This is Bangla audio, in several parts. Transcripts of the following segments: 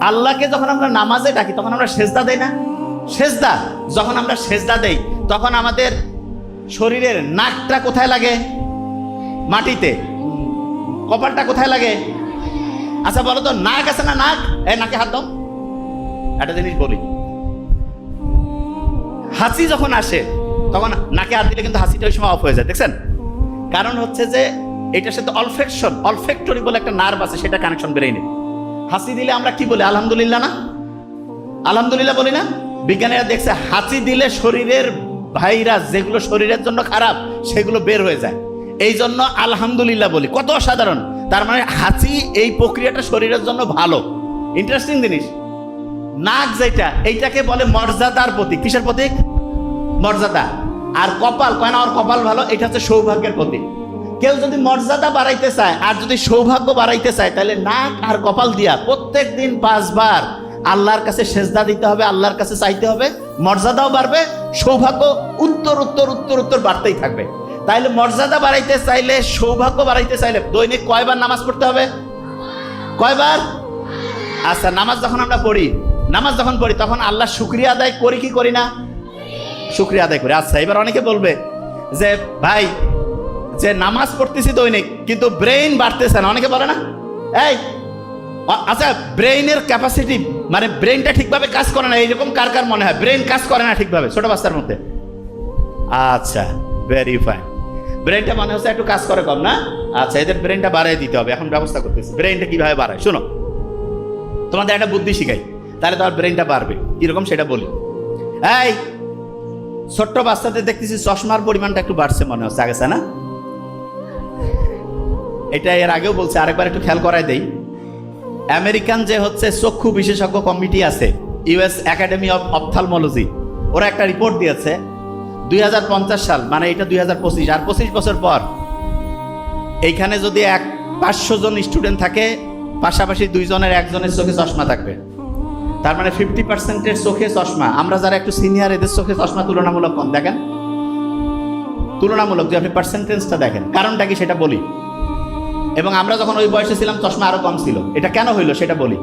আল্লাহকে যখন আমরা নামাজে ডাকি তখন আমরা সেজদা দেই না? সেজদা, যখন আমরা সেজদা দেই তখন আমাদের শরীরের নাকটা কোথায় লাগে? মাটিতে। কপালটা কোথায় লাগে? আচ্ছা বলো তো, নাক আছে না? নাক, এই নাকে হাত দাও। একটা জিনিস বলি, হাসি যখন আসে তখন নাকে হাত দিলে কিন্তু হাসিটা ওই সময় অফ হয়ে যায়, দেখছেন? কারণ হচ্ছে যে এটার সাথে অলফেক্টরি বলে একটা নার্ভ আছে, সেটা কানেকশন ব্রেইনে। হাসি দিলে আমরা কি বলি? আলহামদুলিল্লাহ না? আলহামদুলিল্লাহ বলি না? বিজ্ঞানীরা দেখছে হাসি দিলে শরীরের ভাইরাস যেগুলো শরীরের জন্য খারাপ সেগুলো বের হয়ে যায়, এই জন্য আলহামদুলিল্লাহ বলি। কত অসাধারণ! তার মানে হাসি, এই প্রক্রিয়াটা শরীরের জন্য ভালো। ইন্টারেস্টিং জিনিস। নাক যেটা, এইটাকে বলে মর্যাদার প্রতীক। কিসের প্রতীক? মর্যাদা। আর কপাল, কয় না ওর কপাল ভালো, এটা হচ্ছে সৌভাগ্যের প্রতীক। কেউ যদি মর্যাদা বাড়াইতে চায় আর যদি সৌভাগ্য বাড়াইতে চায়, তাহলে নাক আর কপাল দিয়া প্রত্যেক দিন 5 বার আল্লাহর কাছে সেজদা দিতে হবে, আল্লাহর কাছে চাইতে হবে। মর্যাদাও বাড়বে, সৌভাগ্য উত্তর উত্তর উত্তর উত্তর বাড়তেই থাকবে। তাইলে মর্যাদা বাড়াইতে চাইলে, সৌভাগ্য বাড়াইতে চাইলে দৈনিক কয়বার নামাজ পড়তে হবে? কয়বার? আচ্ছা, নামাজ যখন আমরা পড়ি, নামাজ যখন পড়ি তখন আল্লাহ শুকরিয়া আদায় করি কি করি না? শুকরিয়া আদায় করি। আচ্ছা, এবার অনেকে বলবে যে ভাই, যে নামাজ পড়তেছি দৈনিক কিন্তু ব্রেইন বাড়তেছে না, অনেকে বলে না? এই আচ্ছা, ব্রেইনের ক্যাপাসিটি মানে ব্রেইনটা ঠিকভাবে কাজ করে না, এইরকম কার কার মনে হয় ব্রেইন কাজ করে না ঠিকভাবে ছোট বাচ্চার মধ্যে? আচ্ছা, ভেরি ফাইন। ব্রেইনটা মনে হচ্ছে একটু কাজ করে কম না? আচ্ছা, এদের ব্রেইনটা বাড়াই দিতে হবে, এখন ব্যবস্থা করতেছি। ব্রেইনটা কিভাবে বাড়ায় শোনো, তোমাদের একটা বুদ্ধি শিখাই, তাহলে তোমার ব্রেইনটা বাড়বে। কিরকম সেটা বলি। এই ছোট্ট বাচ্চাদের দেখতেছি চশমার পরিমাণটা একটু বাড়ছে মনে হচ্ছে, আগে না? এটা এর আগেও বলছে, আরেকবার একটু খেয়াল করাই দেই। আমেরিকান যে হচ্ছে চক্ষু বিশেষজ্ঞ কমিটি আছে, ইউএস একাডেমি অফ অপথ্যালমোলজি, ওরা একটা রিপোর্ট দিয়েছে 2050 সাল, মানে এটা 2025, আর 25 বছর পর এইখানে যদি 500 জন স্টুডেন্ট থাকে, পাশাপাশি 2 জনের 1 জনের চোখে চশমা থাকবে, তার মানে 50%-এর চোখে চশমা। আমরা যারা একটু সিনিয়র, এদের চোখে চশমা তুলনামূলক কম। দেখেন, তুলনামূলক যে আপনি পার্সেন্টেজটা দেখেন, কারণটা কি সেটা বলি। এবং আমরা যখন ওই বয়সে ছিলাম চশমা আরো কম ছিল। এটা কেন হইলো সেটা বলি।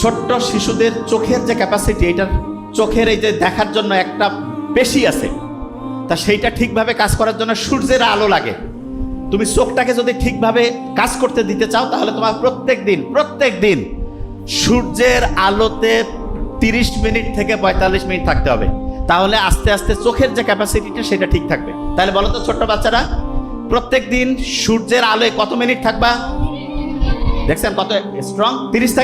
ছোট্ট শিশুদের চোখের যে ক্যাপাসিটি, এটার চোখের এই যে দেখার জন্য একটা পেশি আছে, তা সেইটা ঠিকভাবে কাজ করার জন্য সূর্যের আলো লাগে। তুমি চোখটাকে যদি ঠিকভাবে কাজ করতে দিতে চাও, তাহলে তোমার প্রত্যেক দিন সূর্যের আলোতে 30 মিনিট থেকে 45 মিনিট থাকতে হবে। তাহলে আস্তে আস্তে চোখের যে ক্যাপাসিটিটা সেটা ঠিক থাকবে। তাহলে বলো তো ছোট্ট বাচ্চারা, প্রত্যেক দিন সূর্যের আলোয় কত মিনিট থাকবা? দেখছেন কত স্ট্রং? 30